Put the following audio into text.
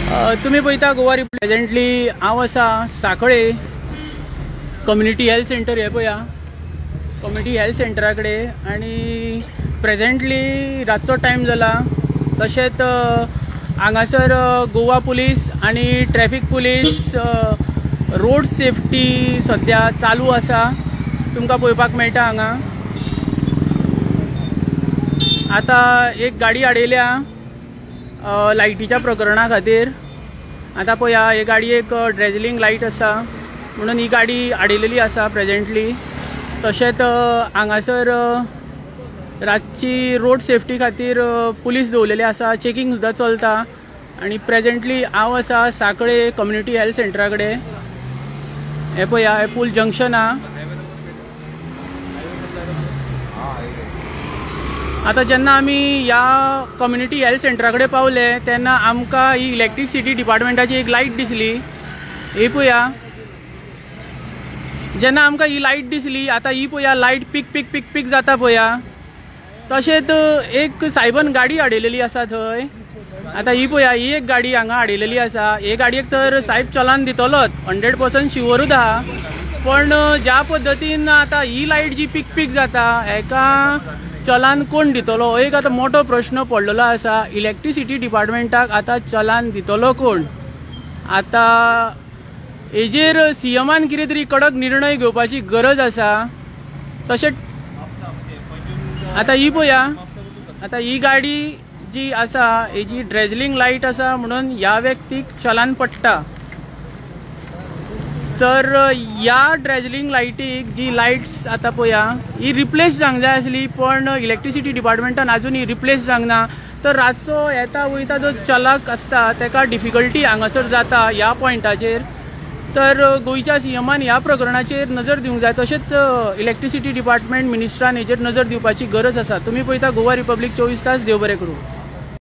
तुम्ही पळयता गोवा प्रेजेंटली हांव आसा सांखळे कम्युनिटी हेल्थ सेंटर हे पळया कम्युनिटी हेल्थ सेंटरा कडेन आनी प्रेजेंटली रातचो टायम जाला तशेंच हांगासर गोवा पुलीस आनी ट्रॅफिक पुलीस रोड सेफ्टी सद्या चालू आसा तुमकां पळोवपाक मेळटा हांगा। आता एक गाडी आडयल्या लायटीच्या प्रकरणा खातीर। आता पळया हे गाडयेक ड्रेजलिंग लायट आसा म्हणून ही गाडी आडयलेली आसा प्रेजेंटली। तशेंच हांगासर रातची रोड सेफ्टी खातीर पुलीस दवरलेले आसा, चेकिंग सुद्दां चलता। आनी प्रेजेंटली हांव आसा सांखळे कम्युनिटी हेल्थ सेंटरा कडेन। हे पळया हे फूल जंक्शन हा। आता जेन्ना आमी ह्या कम्युनिटी हेल्थ सेंटरा कडेन पावले तेन्ना आमकां ही इलेक्ट्रिसिटी डिपार्टमेंटाची एक लायट दिसली। ही पळया जेन्ना आमकां ही लायट दिसली आता ही पळया लायट पीक पीक पीक पीक जाता पळया। तशेंच एक सायबन गाडी आडयलेली आसा थंय। आता ही पळया ही एक गाडी हांगा आडयलेली आसा। हे गाडयेक तर साहेब चलान दितलोच 100% शुअरूच आहा। पण ज्या पद्दतीन आता ही लायट जी पीक पीक जाता हेका चलान कोण दितलो एक आता मोठो प्रश्न पडलेलो आसा। इलेक्ट्रिसिटी डिपार्टमेंटाक आता चलान दितलो कोण? आता हेजेर सीएमान कितें तरी कडक निर्णय घेवपाची गरज आसा। तशेंच आता ही पळया आता ही गाडी जी आसा हेजी ड्रेजलिंग लायट आसा म्हणून ह्या व्यक्तीक चलान पडटा। तर ह्या ड्रेजलिंग लायटीक जी लायट्स आता पळया ही रिप्लेस जावंक जाय आसली पण इलेक्ट्रिसिटी डिपार्टमेंटान अजून ही रिप्लेस जावंक ना। तर रातचो येता वयता जो चलाक आसता तेका डिफिकल्टी हांगासर जाता ह्या पॉयंटाचेर। तर गोंयच्या सीएमान ह्या प्रकरणाचेर नजर दिवंक जाय। तशेंच इलेक्ट्रिसिटी डिपार्टमेंट मिनिस्ट्रान हेजेर नजर दिवपाची गरज आसा। तुम्ही पळयता गोवा रिपब्लीक 24 तास। देव बरें करूं।